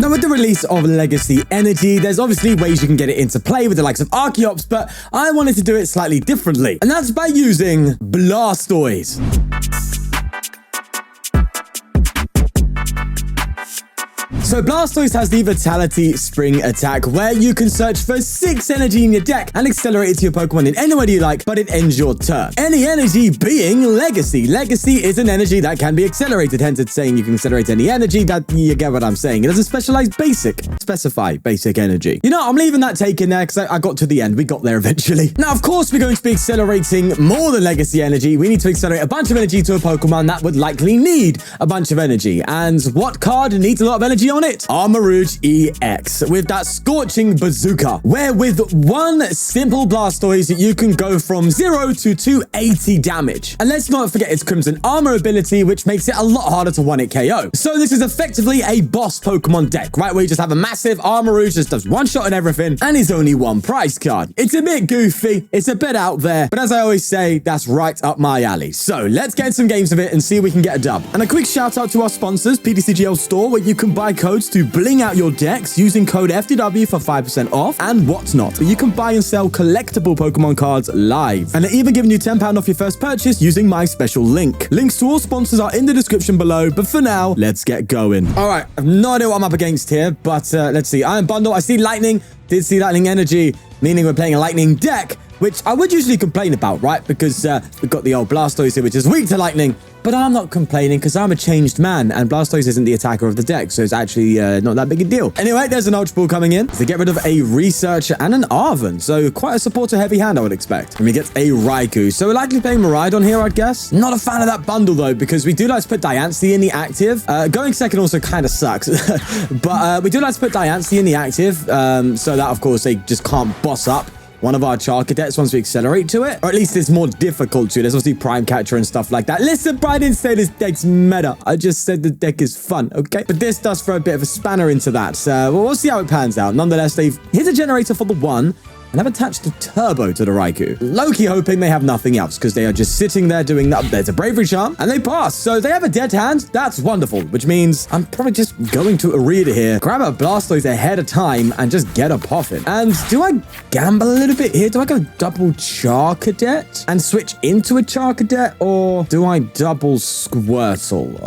Now, with the release of Legacy Energy, there's obviously ways you can get it into play with the likes of Archeops, but I wanted to do it slightly differently, and that's by using Blastoise. So Blastoise has the Vitality Spring attack, where you can search for 6 energy in your deck and accelerate it to your Pokemon in any way you like, but it ends your turn. Any energy being Legacy. Legacy is an energy that can be accelerated, hence it's saying you can accelerate any energy. That, you get what I'm saying. It doesn't specify basic energy. You know, I'm leaving that take in there because I got to the end. We got there eventually. Now, of course, we're going to be accelerating more than Legacy Energy. We need to accelerate a bunch of energy to a Pokemon that would likely need a bunch of energy. And what card needs a lot of energy on it? Armarouge EX with that scorching bazooka, where with one simple Blastoise you can go from 0 to 280 damage. And let's not forget its Crimson Armor ability, which makes it a lot harder to one-hit KO. So this is effectively a boss Pokemon deck, right, where you just have a massive Armarouge that does one shot and everything and is only one price card. It's a bit goofy, it's a bit out there, but as I always say, that's right up my alley. So let's get some games of it and see if we can get a dub. And a quick shout out to our sponsors, ptcgl store, where you can buy codes to bling out your decks using code FTW for 5% off and whatnot. But you can buy and sell collectible Pokemon cards live. And they're even giving you £10 off your first purchase using my special link. Links to all sponsors are in the description below, but for now, let's get going. All right, I have no idea what I'm up against here, but let's see. Iron Bundle, I see Lightning, did see Lightning Energy, meaning we're playing a Lightning deck, which I would usually complain about, right? Because we've got the old Blastoise here, which is weak to Lightning. But I'm not complaining because I'm a changed man and Blastoise isn't the attacker of the deck, so it's actually not that big a deal. Anyway, there's an Ultra Ball coming in to get rid of a Researcher and an Arven, so quite a supporter-heavy hand, I would expect. And we get a Raikou, so we're likely playing Miraidon here, I'd guess. Not a fan of that bundle, though, because we do like to put Diancie in the active. Going second also kind of sucks, but we do like to put Diancie in the active, so that, of course, they just can't boss up one of our Charcadets once we accelerate to it. Or at least it's more difficult to. There's obviously Prime Catcher and stuff like that. Listen, I didn't say this deck's meta. I just said the deck is fun, okay? But this does throw a bit of a spanner into that. So we'll see how it pans out. Nonetheless, they've hit a generator for the 1 and have attached a turbo to the Raikou. Low-key hoping they have nothing else because they are just sitting there doing that. There's a Bravery Charm and they pass. So they have a dead hand. That's wonderful, which means I'm probably just going to Irida here, grab a Blastoise ahead of time and just get a Poffin. And do I gamble a little bit here? Do I go double Charcadet and switch into a Charcadet, or do I double Squirtle?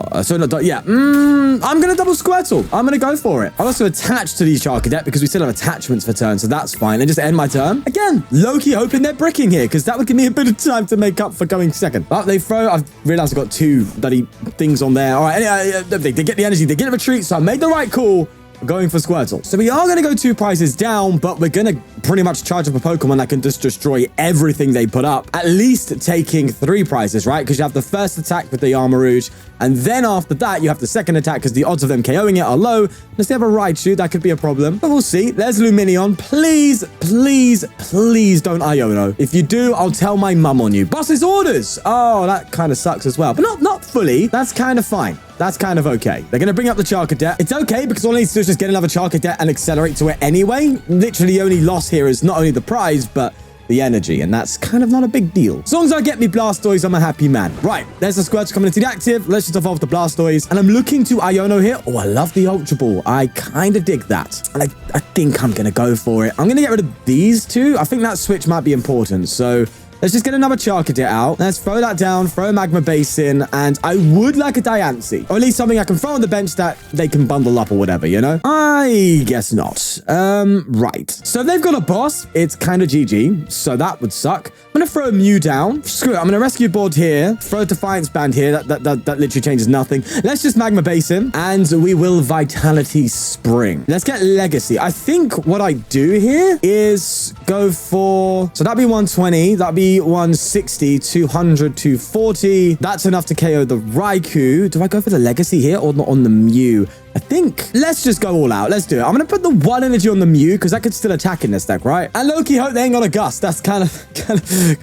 I'm going to double Squirtle. I'm going to go for it. I'll also attach to the Charcadet because we still have attachments for turn, so that's fine. And just end my turn. Again, low-key hoping they're bricking here because that would give me a bit of time to make up for going second. But they throw. I've realized I've got 2 bloody things on there. All right, they get the energy. They get a retreat, so I made the right call. Going for Squirtle. So we are going to go 2 prices down, but we're going to pretty much charge up a Pokemon that can just destroy everything they put up. At least taking 3 prices, right? Because you have the first attack with the Armarouge, and then after that, you have the second attack because the odds of them KOing it are low. Unless they have a Raichu, that could be a problem. But we'll see. There's Lumineon. Please, please, please don't Iono. If you do, I'll tell my mum on you. Boss's orders. Oh, that kind of sucks as well. But not fully. That's kind of fine. That's kind of okay. They're going to bring up the Charcadet. It's okay because all I need to do is just get another Charcadet and accelerate to it anyway. Literally, the only loss here is not only the prize, but the energy, and that's kind of not a big deal. As long as I get me Blastoise, I'm a happy man. Right, there's the Squirtle coming into the active. Let's just evolve the Blastoise, and I'm looking to Iono here. Oh, I love the Ultra Ball. I kind of dig that, and I think I'm going to go for it. I'm going to get rid of these 2. I think that switch might be important, so let's just get another Charcadet out. Let's throw that down, throw a Magma Basin, and I would like a Diancie. Or at least something I can throw on the bench that they can bundle up or whatever, you know? I guess not. Right. So they've got a boss. It's kind of GG, so that would suck. I'm going to throw a Mew down. Screw it. I'm going to Rescue Board here. Throw a Defiance Band here. That literally changes nothing. Let's just Magma Basin, and we will Vitality Spring. Let's get Legacy. I think what I do here is go for... So that'd be 120. That'd be 160, 200, 240. That's enough to KO the Raikou. Do I go for the Legacy here or not on the Mew? I think let's just go all out. Let's do it. I'm going to put the 1 energy on the Mew because that could still attack in this deck, right? And low-key hope they ain't got a Gust. That's kind of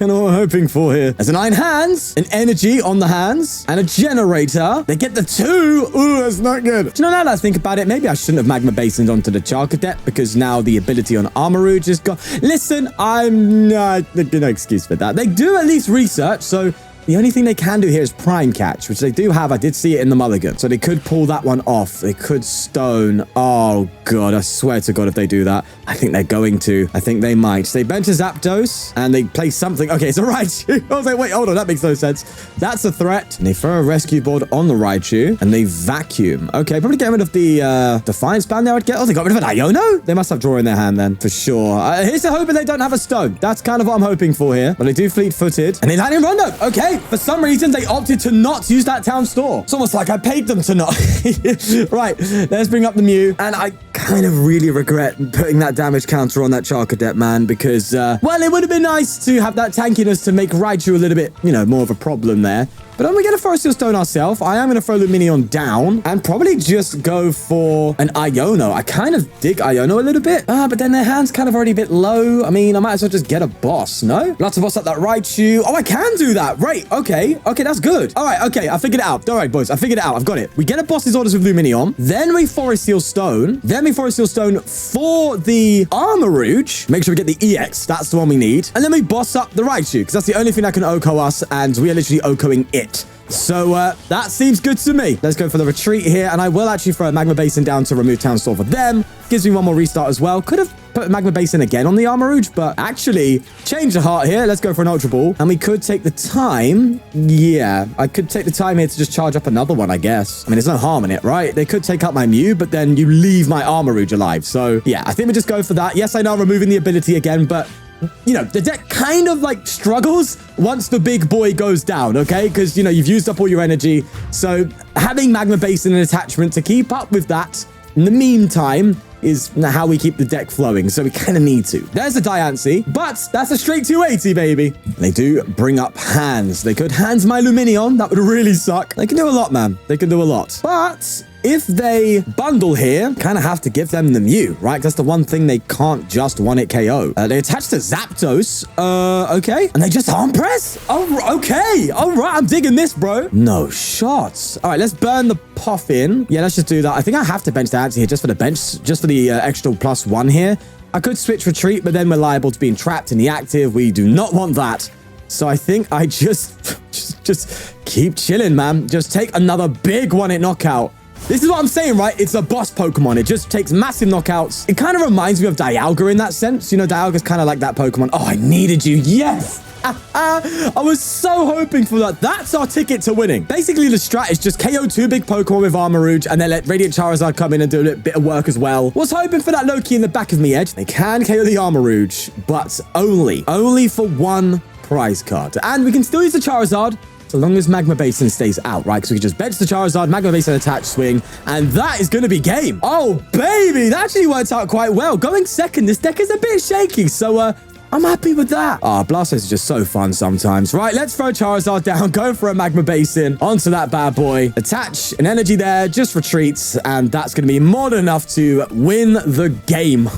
what I'm hoping for here. There's an Iron Hands, an Energy on the hands, and a Generator. They get the 2. Ooh, that's not good. Do you know, now that I think about it, maybe I shouldn't have Magma Basined onto the Charcadet because now the ability on Armarouge is gone. Listen, I'm not... No excuse for that. They do at least research, so The only thing they can do here is Prime Catch, which they do have. I did see it in the mulligan. So they could pull that one off. They could Stone. Oh, God. I swear to God if they do that. I think they're going to. I think they might. They bench a Zapdos and they play something. Okay, it's a Raichu. I was like, wait, hold on. That makes no sense. That's a threat. And they throw a Rescue Board on the Raichu and they vacuum. Okay, probably get rid of the Defiance Band there, I'd get. Oh, they got rid of an Iono? They must have Draw in their hand then, for sure. Here's to hoping they don't have a Stone. That's kind of what I'm hoping for here. But they do Fleet-footed. And they land in Rondo. Okay, for some reason, they opted to not use that town store. It's almost like I paid them to not. Right, let's bring up the Mew. And I kind of really regret putting that damage counter on that Charcadet, man, because, well, it would have been nice to have that tankiness to make Raichu a little bit, you know, more of a problem there. But I'm going to get a Forest Seal Stone ourselves. I am going to throw Lumineon down and probably just go for an Iono. I kind of dig Iono a little bit, but then their hand's kind of already a bit low. I mean, I might as well just get a boss, no? Lots of boss up that Raichu. Oh, I can do that. Right. Okay. Okay, that's good. All right. Okay, I figured it out. All right, boys. I figured it out. I've got it. We get a boss's orders with Lumineon. Then we Forest Seal Stone. Then we Forest Seal Stone for the Armarouge. Make sure we get the EX. That's the one we need. And then we boss up the Raichu, because that's the only thing that can OHKO us, and we are literally OHKOing it. So that seems good to me. Let's go for the retreat here, and I will actually throw a Magma Basin down to remove Town Store for them. Gives me one more restart as well. Could have put Magma Basin again on the Armarouge, but actually change the heart here. Let's go for an Ultra Ball, and we could take the time. Yeah, I could take the time here to just charge up another one, I guess. I mean, there's no harm in it, right? They could take out my Mew, but then you leave my Armarouge alive. So yeah, I think we just go for that. Yes, I know I'm removing the ability again, but you know, the deck kind of like struggles once the big boy goes down, okay? Because, you know, you've used up all your energy. So having Magma Basin and attachment to keep up with that in the meantime is how we keep the deck flowing. So we kind of need to. There's a Diancie, but that's a straight 280, baby. They do bring up hands. They could hands my Lumineon. That would really suck. They can do a lot, man. They can do a lot. But if they bundle here, kind of have to give them the Mew, right? That's the one thing they can't just one-hit KO. They attach to Zapdos. Okay. And they just arm press? Oh, okay. All right. I'm digging this, bro. No shots. All right, let's burn the Poffin. Yeah, let's just do that. I think I have to bench the Diancie here just for the bench, just for the extra +1 here. I could switch retreat, but then we're liable to being trapped in the active. We do not want that. So I think I just keep chilling, man. Just take another big one-hit knockout. This is what I'm saying, right? It's a boss Pokemon. It just takes massive knockouts. It kind of reminds me of Dialga in that sense. You know, Dialga's kind of like that Pokemon. Oh, I needed you. Yes. I was so hoping for that. That's our ticket to winning. Basically, the strat is just KO 2 big Pokemon with Armarouge and then let Radiant Charizard come in and do a bit of work as well. Was hoping for that low-key in the back of me edge. They can KO the Armarouge, but only for one prize card. And we can still use the Charizard so long as Magma Basin stays out, right? Because we can just bench the Charizard, Magma Basin attach, swing, and that is going to be game. Oh, baby, that actually worked out quite well. Going second, this deck is a bit shaky, so I'm happy with that. Blastoise is just so fun sometimes. Right, let's throw Charizard down, go for a Magma Basin onto that bad boy. Attach an energy there, just retreats, and that's going to be more than enough to win the game.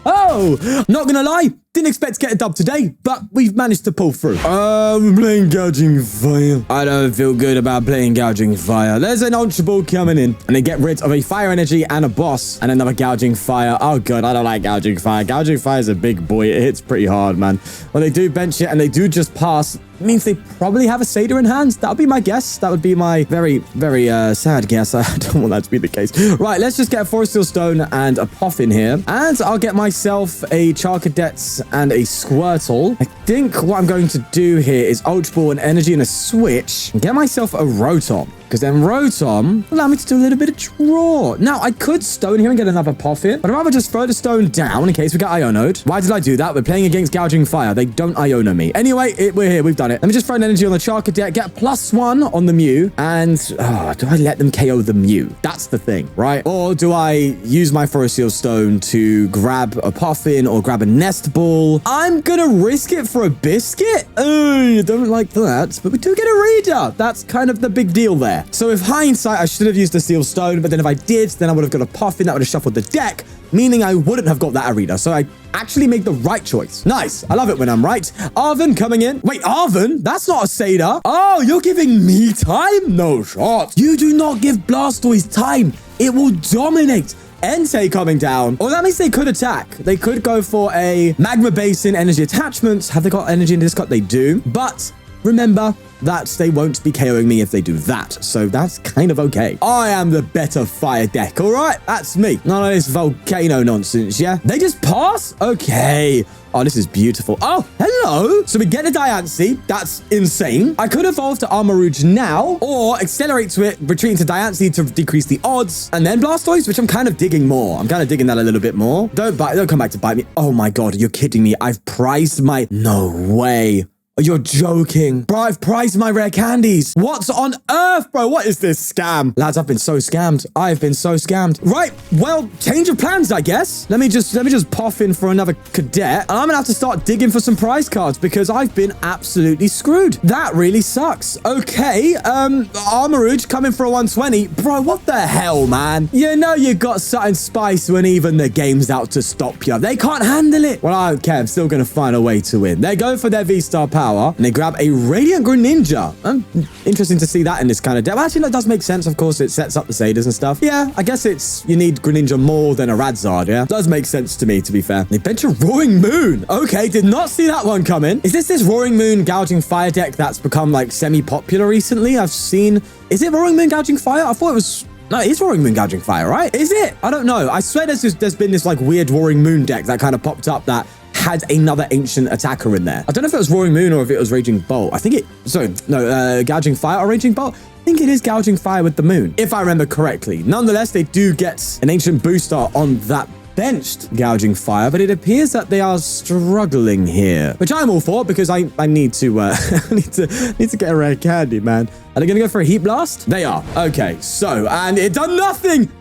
Oh, not going to lie. Didn't expect to get a dub today, but we've managed to pull through. We're playing Gouging Fire. I don't feel good about playing Gouging Fire. There's an Ultra Ball coming in, and they get rid of a Fire Energy and a boss, and another Gouging Fire. Oh, God, I don't like Gouging Fire. Gouging Fire is a big boy. It hits pretty hard, man. Well, they do bench it, and they do just pass. It means they probably have a Satyr in hand. That would be my guess. That would be my very, very sad guess. I don't want that to be the case. Right, let's just get a Forest Seal Stone and a Poffin here. And I'll get myself a Charcadet and a Squirtle. I think what I'm going to do here is Ultra Ball and Energy and a Switch. And get myself a Rotom. Because then Rotom will allow me to do a little bit of draw. Now, I could Stone here and get another Poffin, but I'd rather just throw the Stone down in case we get Iono'd. Why did I do that? We're playing against Gouging Fire. They don't Iono me. Anyway, we're here. We've done it. Let me just throw an energy on the Charcadet, get a +1 on the Mew, and do I let them KO the Mew? That's the thing, right? Or do I use my Forest Seal Stone to grab a Poffin or grab a Nest Ball? I'm gonna risk it for a Biscuit? I don't like that, but we do get a Reader. That's kind of the big deal there. So with hindsight, I should have used the Seal Stone, but then if I did, then I would have got a Poffin. That would have shuffled the deck, meaning I wouldn't have got that Irida. So I actually made the right choice. Nice. I love it when I'm right. Arven coming in. Wait, Arven? That's not a Satyr. Oh, you're giving me time? No shot. You do not give Blastoise time. It will dominate. Entei coming down. Or that means they could attack. They could go for a Magma Basin energy attachments. Have they got energy in this cut? They do. But remember, that they won't be KOing me if they do that. So that's kind of okay. I am the better fire deck, all right? That's me. None of this volcano nonsense, yeah? They just pass? Okay. Oh, this is beautiful. Oh, hello. So we get a Diancie. That's insane. I could evolve to Armarouge now or accelerate to it, retreating to Diancie to decrease the odds, and then Blastoise, which I'm kind of digging more. I'm kind of digging that a little bit more. Don't come back to bite me. Oh my God, you're kidding me. I've prized my... No way. You're joking. Bro, I've prized my rare candies. What's on earth, bro? What is this scam? Lads, I've been so scammed. I've been so scammed. Right, well, change of plans, I guess. Let me just pop in for another cadet. And I'm gonna have to start digging for some prize cards because I've been absolutely screwed. That really sucks. Okay, Armarouge coming for a 120. Bro, what the hell, man? You know you got something spicy when even the game's out to stop you. They can't handle it. Well, I don't care. I'm still gonna find a way to win. They go for their V-Star power. And they grab a Radiant Greninja. Interesting to see that in this kind of deck. Well, actually, that does make sense. Of course, it sets up the Saders and stuff. Yeah, I guess you need Greninja more than a Radzard, yeah? Does make sense to me, to be fair. They bench a Roaring Moon. Okay, did not see that one coming. Is this Roaring Moon Gouging Fire deck that's become, like, semi-popular recently? I've seen... Is it Roaring Moon Gouging Fire? I thought it was... No, it is Roaring Moon Gouging Fire, right? Is it? I don't know. I swear there's been this, like, weird Roaring Moon deck that kind of popped up that had another ancient attacker in there. I don't know if it was Roaring Moon or if it was Raging Bolt. I think it... Sorry, no, Gouging Fire or Raging Bolt? I think it is Gouging Fire with the moon, if I remember correctly. Nonetheless, they do get an ancient booster on that benched Gouging Fire, but it appears that they are struggling here, which I'm all for because I need to need to get a rare candy, man. Are they gonna go for a Heat Blast? They are. Okay, so, and it done nothing.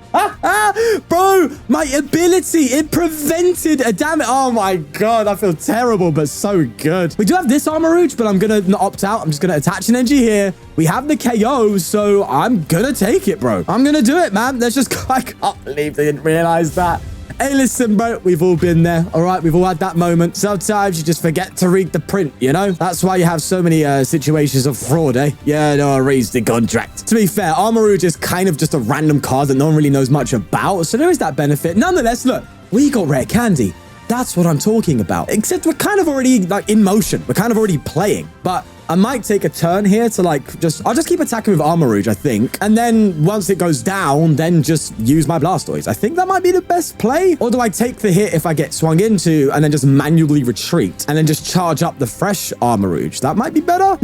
Bro, my ability, it prevented a damage. Oh my God, I feel terrible, but so good. We do have this Armarouge, but I'm gonna not opt out. I'm just gonna attach an energy here. We have the KO, so I'm gonna take it, bro. I'm gonna do it, man. Let's just... I can't believe they didn't realize that. Hey, listen, bro, we've all been there, all right? We've all had that moment. Sometimes you just forget to read the print, you know? That's why you have so many situations of fraud, eh? Yeah, no, I raised the contract. To be fair, Armarouge is kind of just a random card that no one really knows much about, so there is that benefit. Nonetheless, look, we got rare candy. That's what I'm talking about. Except we're kind of already, like, in motion. We're kind of already playing, but... I might take a turn here to like I'll just keep attacking with Armarouge, I think. And then once it goes down, then just use my Blastoise. I think that might be the best play. Or do I take the hit if I get swung into and then just manually retreat and then just charge up the fresh Armarouge? That might be better.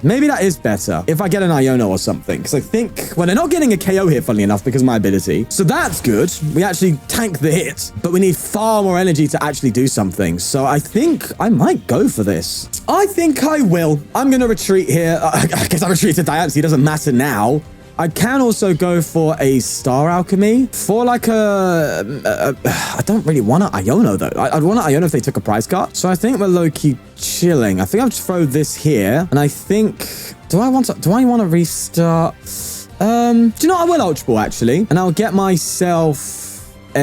Maybe that is better if I get an Iono or something. Because I think, well, they're not getting a KO here, funnily enough, because of my ability. So that's good. We actually tank the hit, but we need far more energy to actually do something. So I think I might go for this. I think I will. I'm going to retreat here. I guess I retreat to Diancie. It doesn't matter now. I can also go for a Star Alchemy for like I don't really want an Iono though. I'd want an Iono if they took a prize card. So I think we're low-key chilling. I think I'll just throw this here. And I think... Do I want to restart? Do you know what? I will Ultra Ball actually. And I'll get myself... Do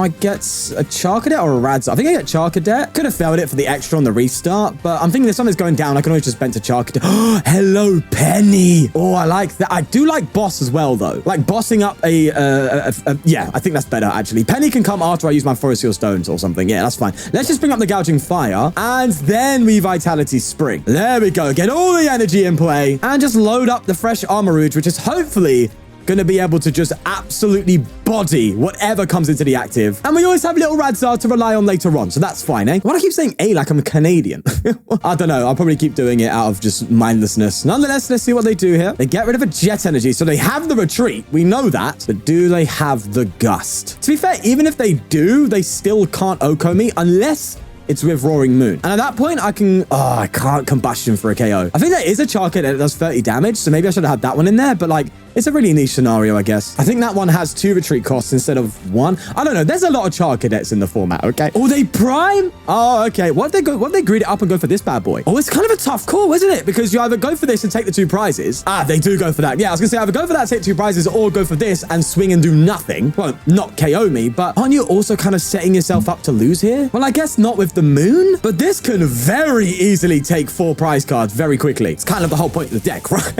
I get a Charcadet or a Radzard? I think I get Charcadet. Could have failed it for the extra on the restart, but I'm thinking if something's going down, I can always just bench a Charcadet. Oh, hello, Penny. Oh, I like that. I do like boss as well, though. Like bossing up yeah, I think that's better, actually. Penny can come after I use my Forest Seal Stones or something. Yeah, that's fine. Let's just bring up the Gouging Fire, and then we Vitality Spring. There we go. Get all the energy in play, and just load up the fresh Armarouge, which is hopefully... going to be able to just absolutely body whatever comes into the active. And we always have little Radzard to rely on later on, so that's fine, eh? Why do I keep saying A like I'm Canadian? I don't know. I'll probably keep doing it out of just mindlessness. Nonetheless, let's see what they do here. They get rid of a Jet Energy, so they have the retreat. We know that. But do they have the Gust? To be fair, even if they do, they still can't Oko me unless... it's with Roaring Moon. And at that point, I can... Oh, I can't Combustion for a KO. I think there is a Charcadet that does 30 damage, so maybe I should have had that one in there, but like, it's a really niche scenario, I guess. I think that one has 2 retreat costs instead of 1. I don't know. There's a lot of Charcadets in the format, okay? Oh, they prime? Oh, okay. What if they greed it up and go for this bad boy? Oh, it's kind of a tough call, isn't it? Because you either go for this and take the 2 prizes. Ah, they do go for that. Yeah, I was gonna say either go for that, take 2 prizes, or go for this and swing and do nothing. Well, not KO me, but aren't you also kind of setting yourself up to lose here? Well, I guess not with the moon, but this can very easily take 4 prize cards very quickly. It's kind of the whole point of the deck, right?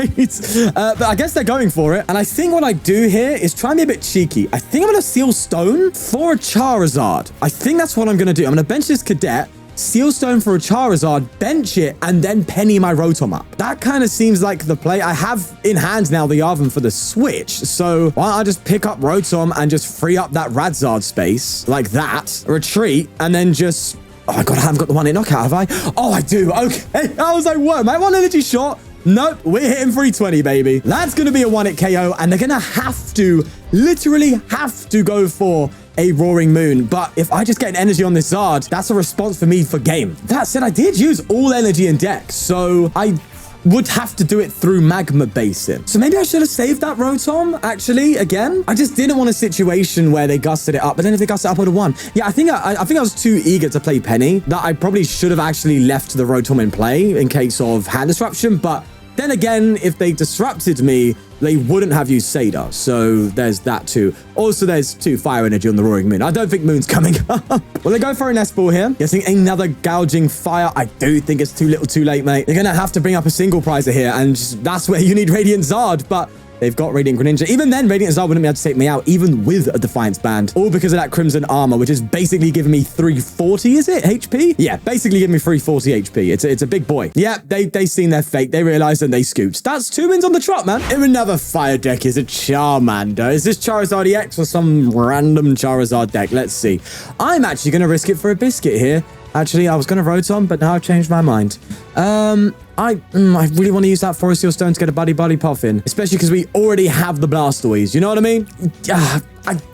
But I guess they're going for it. And I think what I do here is try and be a bit cheeky. I think I'm going to Seal Stone for a Charizard. I think that's what I'm going to do. I'm going to bench this Cadet, Seal Stone for a Charizard, bench it, and then Penny my Rotom up. That kind of seems like the play. I have in hand now the Arven for the Switch, so why don't I just pick up Rotom and just free up that Radzard space like that, retreat, and then just... Oh my god, I haven't got the one-hit knockout, have I? Oh, I do. Okay. I was like, what? Am I one energy short? Nope, we're hitting 320, baby. That's going to be a one-hit KO, and they're going to have to, literally have to go for a Roaring Moon. But if I just get an energy on this Zard, that's a response for me for game. That said, I did use all energy in deck, so I would have to do it through Magma Basin. So maybe I should have saved that Rotom, actually, again. I just didn't want a situation where they gusted it up, but then if they gusted it up, I would have won. Yeah, I think I was too eager to play Penny, that I probably should have actually left the Rotom in play in case of hand disruption, but then again, if they disrupted me, they wouldn't have used Sadar. So there's that too. Also, there's 2 fire energy on the Roaring Moon. I don't think Moon's coming up. Well, they go for a Nest Ball here. Getting another gouging fire. I do think it's too little too late, mate. You're going to have to bring up a single prizer here. And that's where you need Radiant Zard. But they've got Radiant Greninja. Even then, Radiant Zard wouldn't be able to take me out, even with a Defiance Band. All because of that Crimson Armor, which is basically giving me 340, is it? HP? Yeah, basically giving me 340 HP. It's a big boy. Yeah, they seen their fate. They realized and they scooped. That's 2 wins on the trot, man. In another fire deck is a Charmander. Is this Charizard EX or some random Charizard deck? Let's see. I'm actually going to risk it for a biscuit here. Actually, I was going to Rotom, but now I've changed my mind. I really want to use that Forest Seal Stone to get a Buddy-Buddy Poffin, especially because we already have the Blastoise. You know what I mean?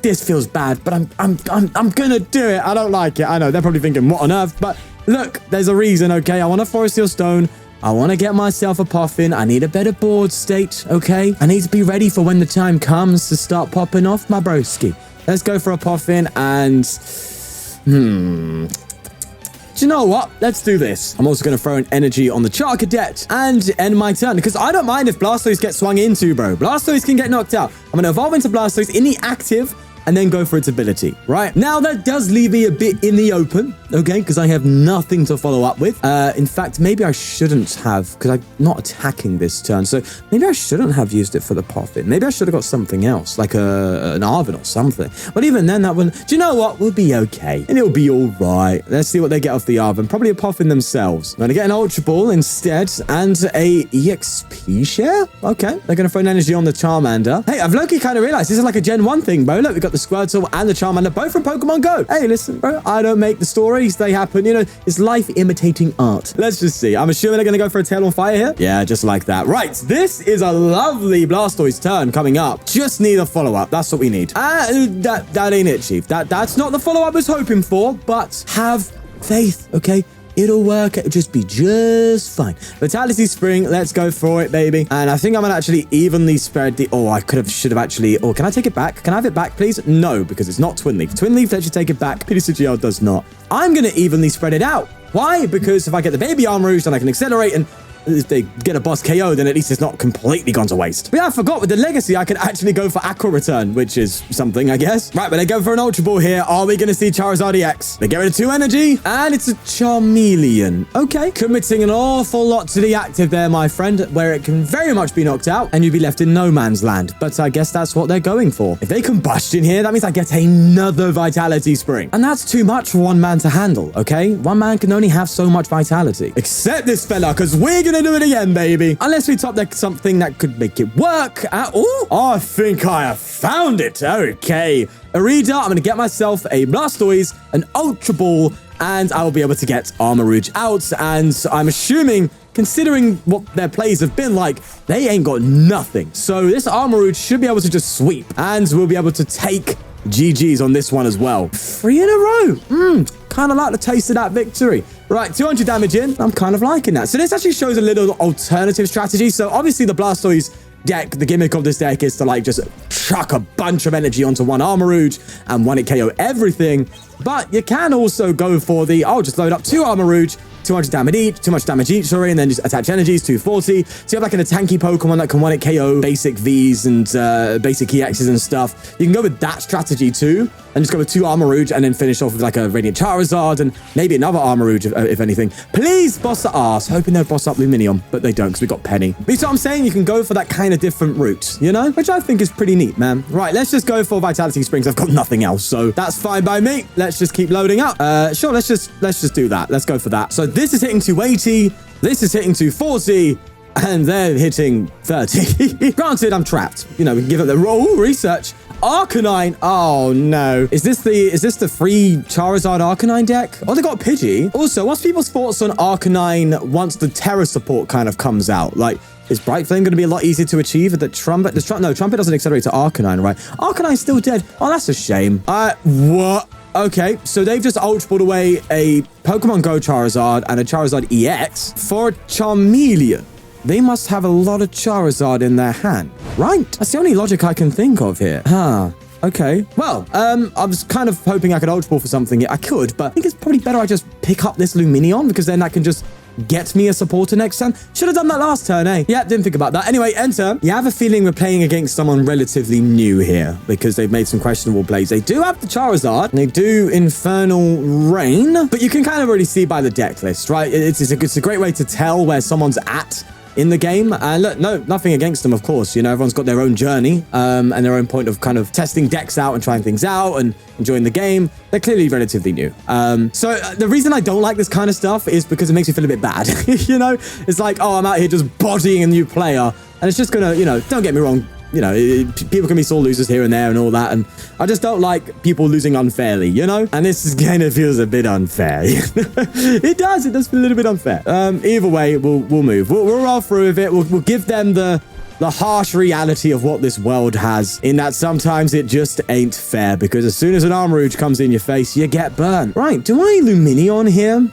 This feels bad, but I'm gonna do it. I don't like it. I know they're probably thinking, what on earth? But look, there's a reason. Okay, I want a Forest Seal Stone. I want to get myself a Poffin. I need a better board state. Okay, I need to be ready for when the time comes to start popping off my broski. Let's go for a Poffin and do you know what? Let's do this. I'm also going to throw an energy on the Charcadet and end my turn because I don't mind if Blastoise gets swung into, bro. Blastoise can get knocked out. I'm going to evolve into Blastoise in the active and then go for its ability, right? Now, that does leave me a bit in the open, okay? Because I have nothing to follow up with. In fact, maybe I shouldn't have, because I'm not attacking this turn. So maybe I shouldn't have used it for the Poffin. Maybe I should have got something else, like an Arven or something. But even then, that one, do you know what? We'll be okay. And it'll be all right. Let's see what they get off the Arven. Probably a Poffin themselves. I'm going to get an Ultra Ball instead and a EXP share. Okay. They're going to throw an energy on the Charmander. Hey, I've low-key kind of realized this is like a Gen 1 thing, bro. Look, we've got the Squirtle and the Charmander, both from Pokemon Go. Hey, listen, bro, I don't make the stories. They happen. You know, it's life imitating art. Let's just see. I'm assuming they're going to go for a Tail on Fire here. Yeah, just like that. Right, this is a lovely Blastoise turn coming up. Just need a follow-up. That's what we need. That ain't it, Chief. That's not the follow-up I was hoping for, but have faith, okay? It'll work. It'll just be just fine. Vitality Spring. Let's go for it, baby. And I think I'm going to actually evenly spread the... Oh, I should have actually... Oh, can I take it back? Can I have it back, please? No, because it's not Twin Leaf. Twin Leaf lets you take it back. ptcgl does not. I'm going to evenly spread it out. Why? Because if I get the baby Armarouge, then I can accelerate and... If they get a boss KO, then at least it's not completely gone to waste. But yeah, I forgot with the Legacy, I could actually go for Aqua Return, which is something, I guess. Right, but they go for an Ultra Ball here. Are we going to see Charizard EX? They get rid of 2 energy, and it's a Charmeleon. Okay, committing an awful lot to the active there, my friend, where it can very much be knocked out, and you'd be left in no man's land. But I guess that's what they're going for. If they combustion here, that means I get another Vitality Spring. And that's too much for one man to handle, okay? One man can only have so much Vitality. Accept this, fella, because we're going to do it again, baby. Unless we top deck something that could make it work. Oh, I think I have found it. Okay. Irida, I'm going to get myself a Blastoise, an Ultra Ball, and I will be able to get Armarouge out. And I'm assuming, considering what their plays have been like, they ain't got nothing. So this Armarouge should be able to just sweep. And we'll be able to take GG's on this one as well. 3 in a row. Kind of like the taste of that victory. Right, 200 damage in. I'm kind of liking that. So this actually shows a little alternative strategy. So obviously the Blastoise deck, the gimmick of this deck is to like just chuck a bunch of energy onto one Armarouge and one it KO everything. But you can also go for the, I'll just load up 2 Armarouge, 200 damage each, sorry, and then just attach energies, 240. So you have like a tanky Pokemon that can one-hit KO basic Vs and basic EXs and stuff. You can go with that strategy too, and just go with 2 Armarouge and then finish off with like a Radiant Charizard and maybe another Armarouge if anything. Please boss the arse. Hoping they'll boss up Lumineon, but they don't because we got Penny. But you see what I'm saying? You can go for that kind of different route, you know? Which I think is pretty neat, man. Right, let's just go for Vitality Springs. I've got nothing else, so that's fine by me. Let's just keep loading up. Sure, let's just do that. Let's go for that. So this is hitting 280. This is hitting 240. And they're hitting 30. Granted, I'm trapped. You know, we can give it the roll research. Arcanine. Oh no. Is this the free Charizard Arcanine deck? Oh, they got Pidgey. Also, what's people's thoughts on Arcanine once the Terra support kind of comes out? Like, is Bright Flame going to be a lot easier to achieve at the Trumpet? No, Trumpet doesn't accelerate to Arcanine, right? Arcanine's still dead. Oh, that's a shame. What? Okay, so they've just Ultra Balled away a Pokemon Go Charizard and a Charizard EX for a Charmeleon. They must have a lot of Charizard in their hand, right? That's the only logic I can think of here. Huh. Okay. Well, I was kind of hoping I could Ultra Ball for something here. I could, but I think it's probably better I just pick up this Lumineon because then that can just get me a supporter next turn. Should have done that last turn, eh? Yeah, didn't think about that. Anyway, enter. You have a feeling we're playing against someone relatively new here because they've made some questionable plays. They do have the Charizard, and they do Infernal Rain, but you can kind of already see by the deck list, right? It's a great way to tell where someone's at in the game. And look, no, nothing against them, of course. You know, everyone's got their own journey and their own point of kind of testing decks out and trying things out and enjoying the game. They're clearly relatively new. So the reason I don't like this kind of stuff is because it makes me feel a bit bad. You know, it's like, oh, I'm out here just bodying a new player. And it's just gonna, you know, don't get me wrong, you know, people can be sore losers here and there and all that. And I just don't like people losing unfairly, you know? And this kind of feels a bit unfair. It does feel a little bit unfair. Either way, we'll move. We'll roll through with it. We'll give them the harsh reality of what this world has, in that sometimes it just ain't fair, because as soon as an Armarouge comes in your face, you get burnt. Right, do I Lumineon here?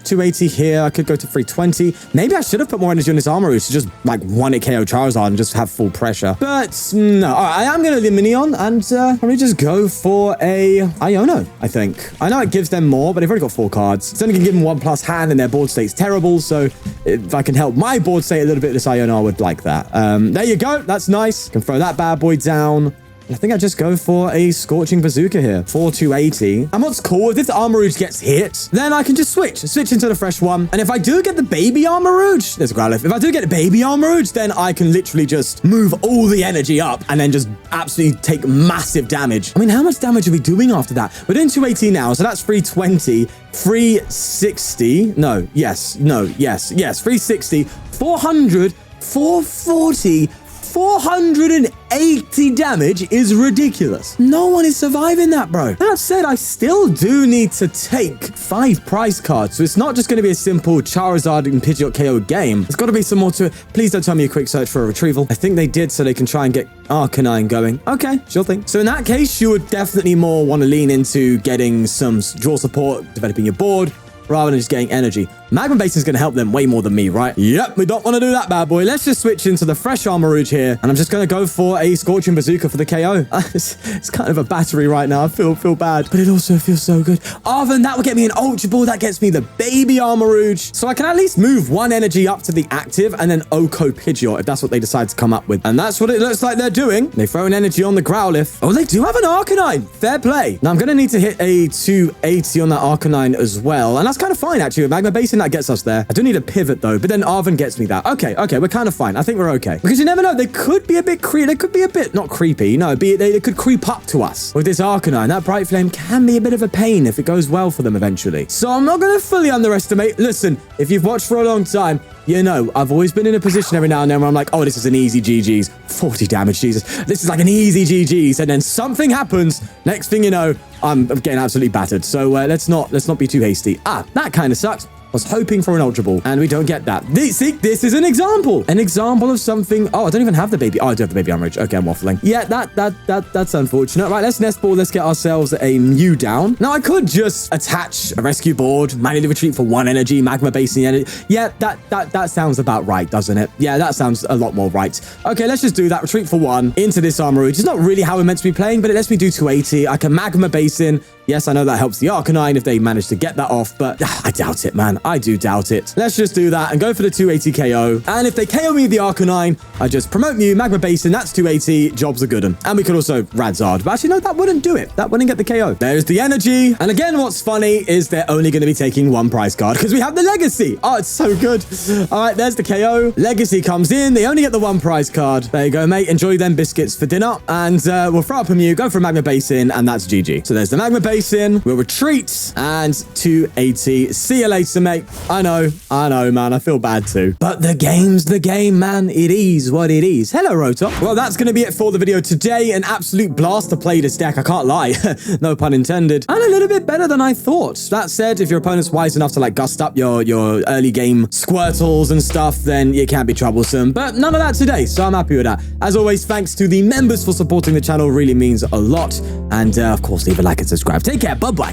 280 here. I could go to 320. Maybe I should have put more energy on this Armarouge to just like one-hit KO Charizard and just have full pressure. But no, all right, I am going to Lumineon and probably just go for a Iono, I think. I know it gives them more, but they've already got 4 cards. It's only going to give them 1+ hand and their board state's terrible. So if I can help my board state a little bit, this Iono, I would like that. There you go. That's nice. Can throw that bad boy down. I think I just go for a Scorching Bazooka here for 280. And what's cool, if this Armarouge gets hit, then I can just switch into the fresh one. And if I do get the baby Armarouge, there's a Growlithe. If I do get the baby Armarouge, then I can literally just move all the energy up and then just absolutely take massive damage. I mean, how much damage are we doing after that? We're doing 280 now, so that's 320, 360. No, yes, 360, 400, 440, 480 damage is ridiculous. No one is surviving that, bro. That said, I still do need to take 5 prize cards. So it's not just going to be a simple Charizard and Pidgeot KO game. There's got to be some more to it. Please don't tell me a quick search for a retrieval. I think they did so they can try and get Arcanine going. Okay, sure thing. So in that case, you would definitely more want to lean into getting some draw support, developing your board, rather than just getting energy. Magma Basin is going to help them way more than me, right? Yep, we don't want to do that, bad boy. Let's just switch into the fresh Armarouge here, and I'm just going to go for a Scorching Bazooka for the KO. It's kind of a battery right now. I feel bad, but it also feels so good. Arven, that will get me an Ultra Ball. That gets me the baby Armarouge. So I can at least move 1 energy up to the active, and then Oko Pidgeot, if that's what they decide to come up with. And that's what it looks like they're doing. They throw an energy on the Growlithe. Oh, they do have an Arcanine. Fair play. Now I'm going to need to hit a 280 on that Arcanine as well, and that's kind of fine, actually. With Magma Basin, that gets us there. I do need a pivot, though, but then Arven gets me that. Okay, we're kind of fine. I think we're okay. Because you never know. They could be a bit creepy. They could be a bit, not creepy. No, they could creep up to us with this Arcanine. That Bright Flame can be a bit of a pain if it goes well for them eventually. So I'm not going to fully underestimate. Listen, if you've watched for a long time, you know, I've always been in a position every now and then where I'm like, oh, this is an easy GG's. 40 damage, Jesus. This is like an easy GG's. And then something happens. Next thing you know, I'm getting absolutely battered. So let's not be too hasty. That kind of sucks. I was hoping for an Ultra Ball, and we don't get that. See, this is an example. An example of something. Oh, I don't even have the baby. Oh, I do have the baby Armarouge. Okay, I'm waffling. Yeah, that's unfortunate. Right, let's Nest Ball. Let's get ourselves a Mew down. Now, I could just attach a Rescue Board, manually retreat for 1 energy, Magma Basin energy. Yeah, that sounds about right, doesn't it? Yeah, that sounds a lot more right. Okay, let's just do that. Retreat for 1 into this Armarouge. It's not really how we're meant to be playing, but it lets me do 280. I can Magma Basin, Yes, I know that helps the Arcanine if they manage to get that off, but I doubt it, man. I do doubt it. Let's just do that and go for the 280 KO. And if they KO me with the Arcanine, I just promote Mew, Magma Basin, that's 280, job's a good one. And we could also Radzard, but actually, no, that wouldn't do it. That wouldn't get the KO. There's the energy. And again, what's funny is they're only going to be taking one prize card because we have the Legacy. Oh, it's so good. All right, there's the KO. Legacy comes in. They only get the one prize card. There you go, mate. Enjoy them biscuits for dinner. And we'll throw up a Mew, go for a Magma Basin, and that's GG. So there's the Magma Basin. We'll retreat and 280. See you later, mate. I know, man. I feel bad too. But the game's the game, man. It is what it is. Hello, Rotom. Well, that's going to be it for the video today. An absolute blast to play this deck. I can't lie. No pun intended. And a little bit better than I thought. That said, if your opponent's wise enough to like gust up your early game Squirtles and stuff, then it can be troublesome. But none of that today, so I'm happy with that. As always, thanks to the members for supporting the channel. Really means a lot. And of course, leave a like and subscribe. Take care. Bye-bye.